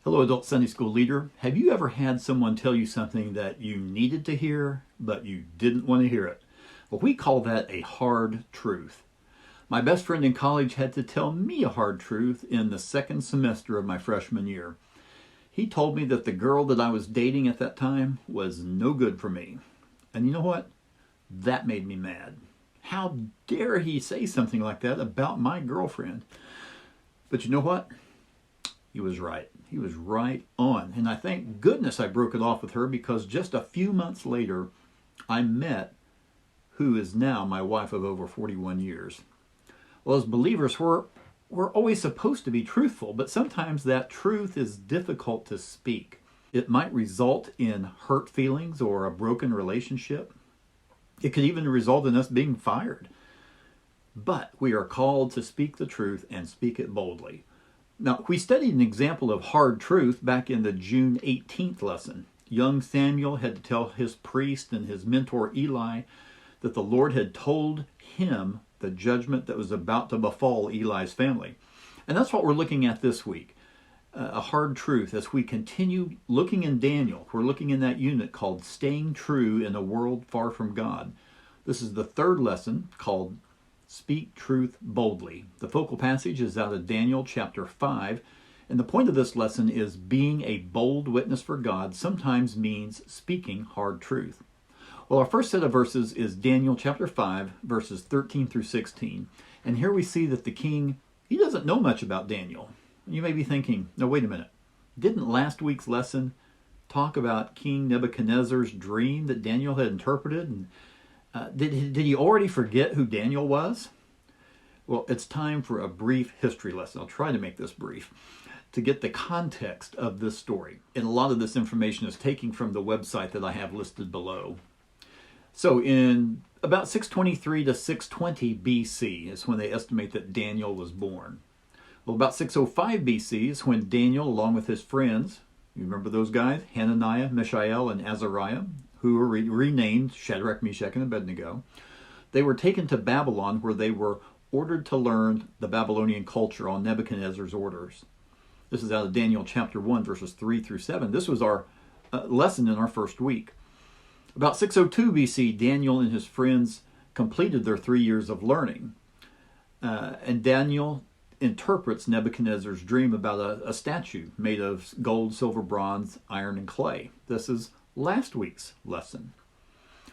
Hello, adult Sunday school leader. Have you ever had someone tell you something that you needed to hear, but you didn't want to hear it? Well, we call that a hard truth. My best friend in college had to tell me a hard truth in the second semester of my freshman year. He told me that the girl that I was dating at that time was no good for me. And you know what? That made me mad. How dare he say something like that about my girlfriend? But you know what? He was right. He was right on. And I thank goodness I broke it off with her, because just a few months later, I met who is now my wife of over 41 years. Well, as believers, we're always supposed to be truthful, but sometimes that truth is difficult to speak. It might result in hurt feelings or a broken relationship. It could even result in us being fired. But we are called to speak the truth and speak it boldly. Now, we studied an example of hard truth back in the June 18th lesson. Young Samuel had to tell his priest and his mentor Eli that the Lord had told him the judgment that was about to befall Eli's family. And that's what we're looking at this week. A hard truth as we continue looking in Daniel. We're looking in that unit called Staying True in a World Far from God. This is the third lesson, called Speak Truth Boldly. The focal passage is out of Daniel chapter 5, and the point of this lesson is being a bold witness for God sometimes means speaking hard truth. Well, our first set of verses is Daniel chapter 5, verses 13 through 16. And here we see that the king, he doesn't know much about Daniel. You may be thinking, no, wait a minute. Didn't last week's lesson talk about King Nebuchadnezzar's dream that Daniel had interpreted? And did he already forget who Daniel was? Well, it's time for a brief history lesson. I'll try to make this brief to get the context of this story. And a lot of this information is taken from the website that I have listed below. So in about 623 to 620 BC is when they estimate that Daniel was born. Well, about 605 BC is when Daniel, along with his friends, you remember those guys, Hananiah, Mishael, and Azariah, who were renamed Shadrach, Meshach, and Abednego, they were taken to Babylon, where they were ordered to learn the Babylonian culture on Nebuchadnezzar's orders. This is out of Daniel chapter 1, verses 3 through 7. This was our lesson in our first week. About 602 BC, Daniel and his friends completed their 3 years of learning. And Daniel interprets Nebuchadnezzar's dream about a statue made of gold, silver, bronze, iron, and clay. This is last week's lesson.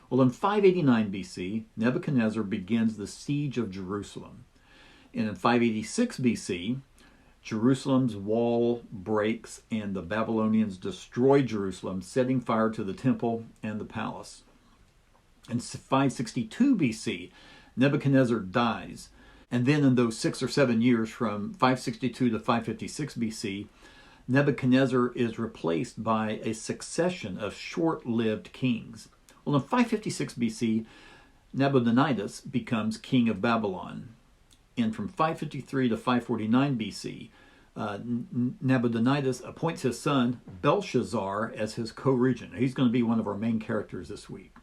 Well, in 589 BC, Nebuchadnezzar begins the siege of Jerusalem. And in 586 BC, Jerusalem's wall breaks and the Babylonians destroy Jerusalem, setting fire to the temple and the palace. In 562 BC, Nebuchadnezzar dies. And then in those 6 or 7 years, from 562 to 556 BC, Nebuchadnezzar is replaced by a succession of short-lived kings. Well, in 556 BC, Nabonidus becomes king of Babylon. And from 553 to 549 BC, Nabonidus appoints his son Belshazzar as his co-regent. He's going to be one of our main characters this week.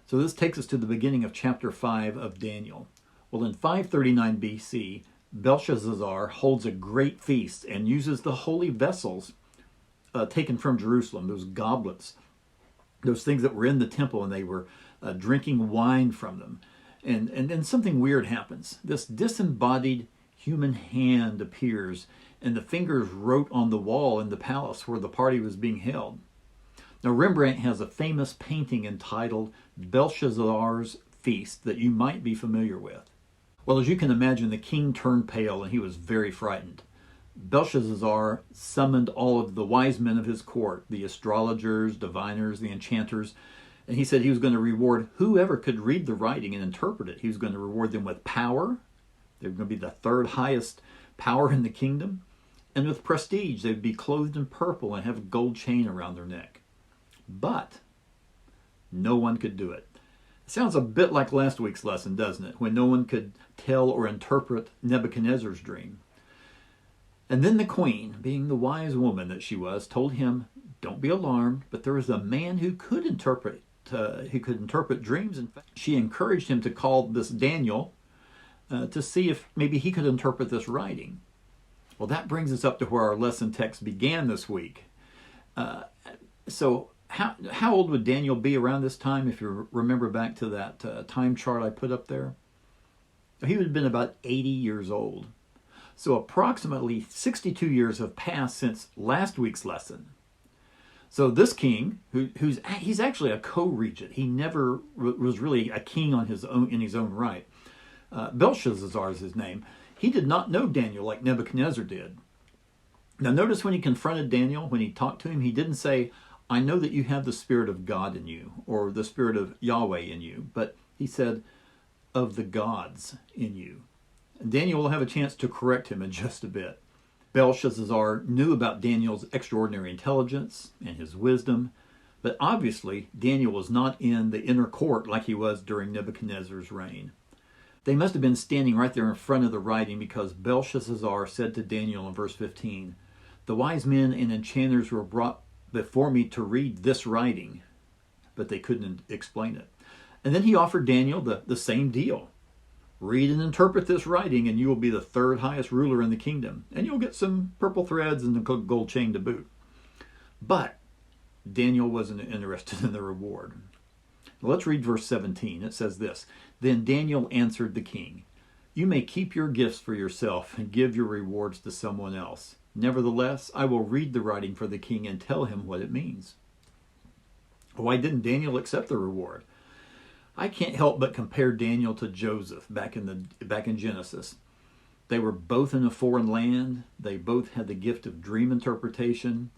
So this takes us to the beginning of chapter 5 of Daniel. Well, in 539 BC, Belshazzar holds a great feast and uses the holy vessels taken from Jerusalem, those goblets, those things that were in the temple, and they were drinking wine from them. And then something weird happens. This disembodied human hand appears, and the fingers wrote on the wall in the palace where the party was being held. Now, Rembrandt has a famous painting entitled Belshazzar's Feast that you might be familiar with. Well, as you can imagine, the king turned pale and he was very frightened. Belshazzar summoned all of the wise men of his court, the astrologers, diviners, the enchanters, and he said he was going to reward whoever could read the writing and interpret it. He was going to reward them with power. They were going to be the third highest power in the kingdom. And with prestige, they would be clothed in purple and have a gold chain around their neck. But no one could do it. It sounds a bit like last week's lesson, doesn't it? When no one could tell or interpret Nebuchadnezzar's dream. And then the queen, being the wise woman that she was, told him, "Don't be alarmed, but there is a man who could interpret dreams." In fact, she encouraged him to call this Daniel to see if maybe he could interpret this writing. Well, that brings us up to where our lesson text began this week. So how old would Daniel be around this time, if you remember back to that time chart I put up there? He would have been about 80 years old. So approximately 62 years have passed since last week's lesson. So this king, he's actually a co-regent. He never was really a king on his own in his own right. Belshazzar is his name. He did not know Daniel like Nebuchadnezzar did. Now notice when he confronted Daniel, when he talked to him, he didn't say, "I know that you have the Spirit of God in you," or the Spirit of Yahweh in you, but he said, "of the gods in you." And Daniel will have a chance to correct him in just a bit. Belshazzar knew about Daniel's extraordinary intelligence and his wisdom, but obviously Daniel was not in the inner court like he was during Nebuchadnezzar's reign. They must have been standing right there in front of the writing, because Belshazzar said to Daniel in verse 15, "The wise men and enchanters were brought before me to read this writing," but they couldn't explain it. And then he offered Daniel the same deal. Read and interpret this writing, and you will be the third highest ruler in the kingdom, and you'll get some purple threads and a gold chain to boot. But Daniel wasn't interested in the reward. Let's read verse 17. It says this, "Then Daniel answered the king, 'You may keep your gifts for yourself and give your rewards to someone else. Nevertheless, I will read the writing for the king and tell him what it means.'" Why didn't Daniel accept the reward? I can't help but compare Daniel to Joseph back in Genesis. They were both in a foreign land. They both had the gift of dream interpretation.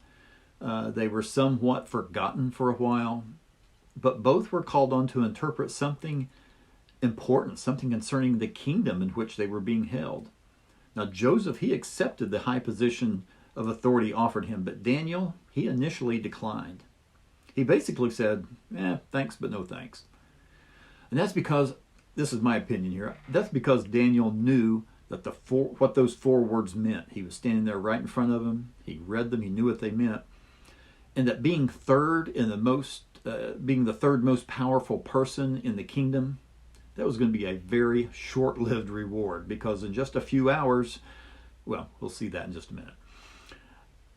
They were somewhat forgotten for a while, but both were called on to interpret something important, something concerning the kingdom in which they were being held. Now Joseph, he accepted the high position of authority offered him, but Daniel, he initially declined. He basically said, thanks, but no thanks. And that's because, this is my opinion here, that's because Daniel knew that what those four words meant. He was standing there right in front of him. He read them. He knew what they meant. And that being being the third most powerful person in the kingdom, that was going to be a very short-lived reward, because in just a few hours, well, we'll see that in just a minute.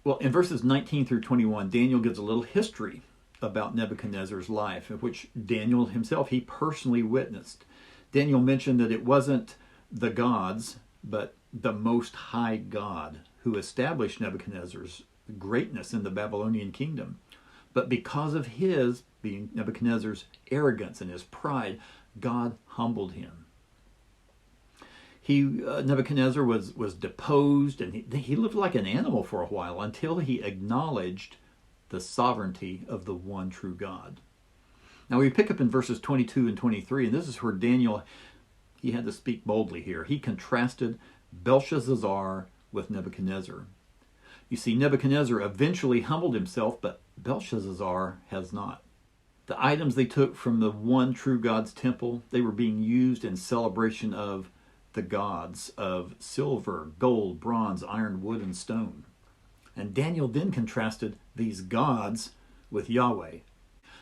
Well, in verses 19 through 21, Daniel gives a little history about Nebuchadnezzar's life, in which Daniel himself, he personally witnessed. Daniel mentioned that it wasn't the gods, but the Most High God who established Nebuchadnezzar's greatness in the Babylonian kingdom. But because of his, being Nebuchadnezzar's, arrogance and his pride, God humbled him. Nebuchadnezzar was deposed, and he lived like an animal for a while until he acknowledged the sovereignty of the one true God. Now we pick up in verses 22 and 23, and this is where Daniel, he had to speak boldly here. He contrasted Belshazzar with Nebuchadnezzar. You see, Nebuchadnezzar eventually humbled himself, but Belshazzar has not. The items they took from the one true God's temple, they were being used in celebration of the gods of silver, gold, bronze, iron, wood, and stone. And Daniel then contrasted these gods with Yahweh.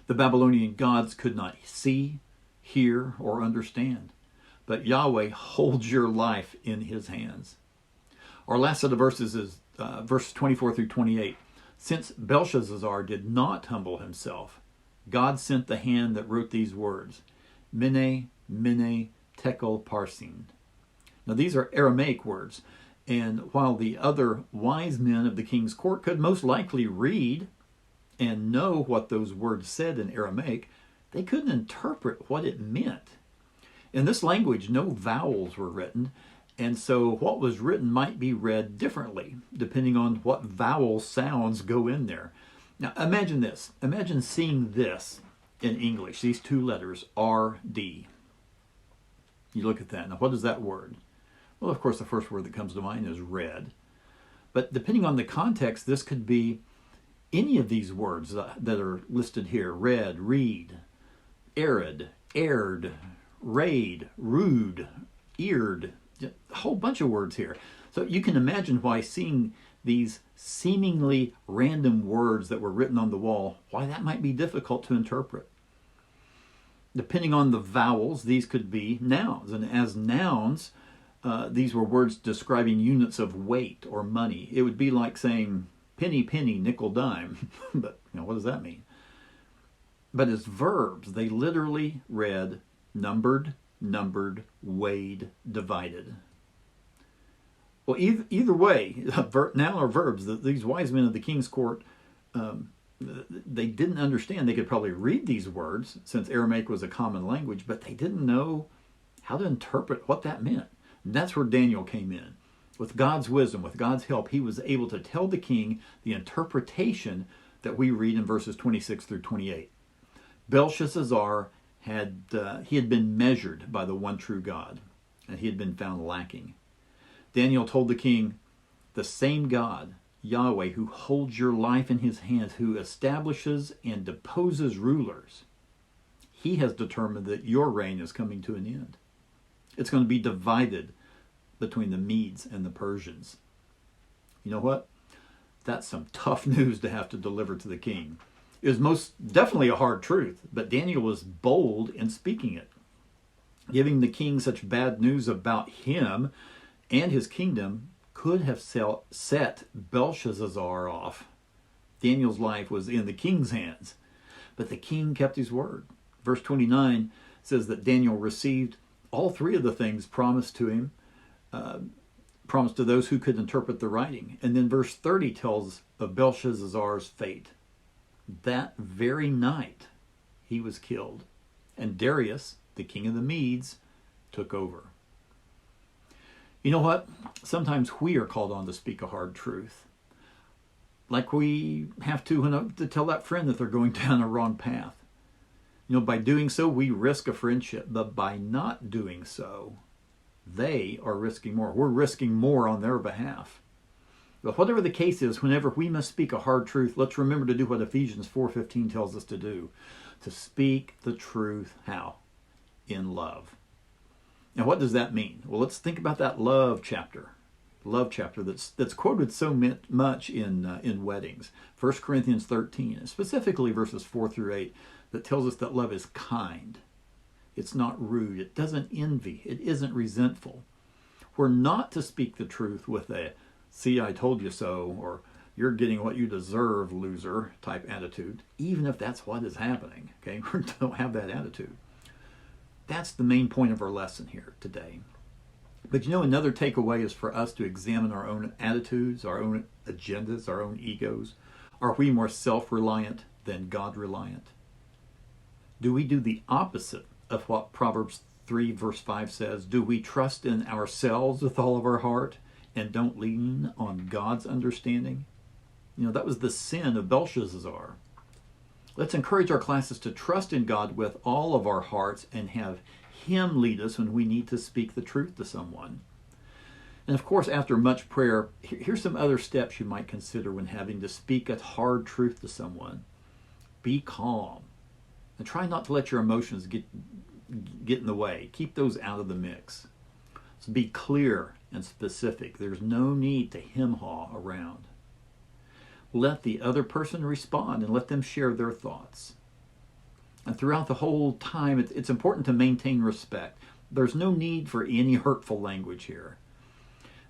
The Babylonian gods could not see, hear, or understand, but Yahweh holds your life in his hands. Our last set of verses is verses 24 through 28. "Since Belshazzar did not humble himself, God sent the hand that wrote these words, Mene, Mene, Tekel, Parsin." Now these are Aramaic words, and while the other wise men of the king's court could most likely read and know what those words said in Aramaic, they couldn't interpret what it meant. In this language, no vowels were written, and so what was written might be read differently, depending on what vowel sounds go in there. Now imagine this. Imagine seeing this in English, these two letters, R-D. You look at that. Now what is that word? Well, of course, the first word that comes to mind is red. But depending on the context, this could be any of these words that are listed here. Red, reed, arid, aired, raid, rude, eared, a whole bunch of words here. So you can imagine why seeing these seemingly random words that were written on the wall, why that might be difficult to interpret. Depending on the vowels, these could be nouns. And as nouns, these were words describing units of weight or money. It would be like saying penny, penny, nickel, dime. But what does that mean? But as verbs, they literally read numbered, numbered, weighed, divided. Well, either way, now are verbs. These wise men of the king's court, they didn't understand. They could probably read these words, since Aramaic was a common language, but they didn't know how to interpret what that meant. And that's where Daniel came in. With God's wisdom, with God's help, he was able to tell the king the interpretation that we read in verses 26 through 28. Belshazzar had been measured by the one true God, and he had been found lacking. Daniel told the king, the same God, Yahweh, who holds your life in his hands, who establishes and deposes rulers, he has determined that your reign is coming to an end. It's going to be divided between the Medes and the Persians. You know what? That's some tough news to have to deliver to the king. It was most definitely a hard truth, but Daniel was bold in speaking it. Giving the king such bad news about him and his kingdom could have set Belshazzar off. Daniel's life was in the king's hands, but the king kept his word. Verse 29 says that Daniel received all three of the things promised to him, promised to those who could interpret the writing. And then verse 30 tells of Belshazzar's fate. That very night he was killed, and Darius, the king of the Medes, took over. You know what? Sometimes we are called on to speak a hard truth. Like we have to tell that friend that they're going down a wrong path. By doing so, we risk a friendship. But by not doing so, they are risking more. We're risking more on their behalf. But whatever the case is, whenever we must speak a hard truth, let's remember to do what Ephesians 4:15 tells us to do. To speak the truth, how? In love. Now, what does that mean? Well, let's think about that love chapter. Love chapter that's quoted so much in weddings. 1 Corinthians 13, specifically verses 4 through 8, that tells us that love is kind. It's not rude. It doesn't envy. It isn't resentful. We're not to speak the truth with a, see, I told you so, or you're getting what you deserve, loser, type attitude, even if that's what is happening. Okay, we don't have that attitude. That's the main point of our lesson here today. But another takeaway is for us to examine our own attitudes, our own agendas, our own egos. Are we more self-reliant than God-reliant? Do we do the opposite of what Proverbs 3 verse 5 says? Do we trust in ourselves with all of our heart and don't lean on God's understanding? That was the sin of Belshazzar. Let's encourage our classes to trust in God with all of our hearts and have Him lead us when we need to speak the truth to someone. And of course, after much prayer, here's some other steps you might consider when having to speak a hard truth to someone. Be calm and try not to let your emotions get in the way. Keep those out of the mix. So be clear and specific. There's no need to hem-haw around. Let the other person respond and let them share their thoughts. And throughout the whole time, it's important to maintain respect. There's no need for any hurtful language here.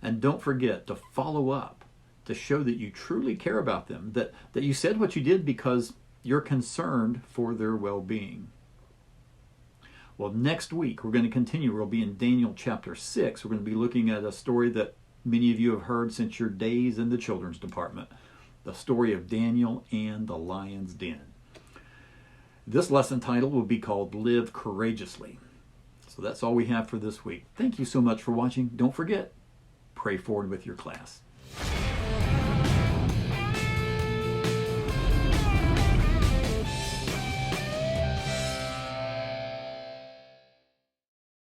And don't forget to follow up to show that you truly care about them, that you said what you did because you're concerned for their well-being. Well, next week we're going to continue. We'll be in Daniel chapter 6. We're going to be looking at a story that many of you have heard since your days in the children's department. The story of Daniel and the lion's den. This lesson title will be called Live Courageously. So that's all we have for this week. Thank you so much for watching. Don't forget, pray forward with your class.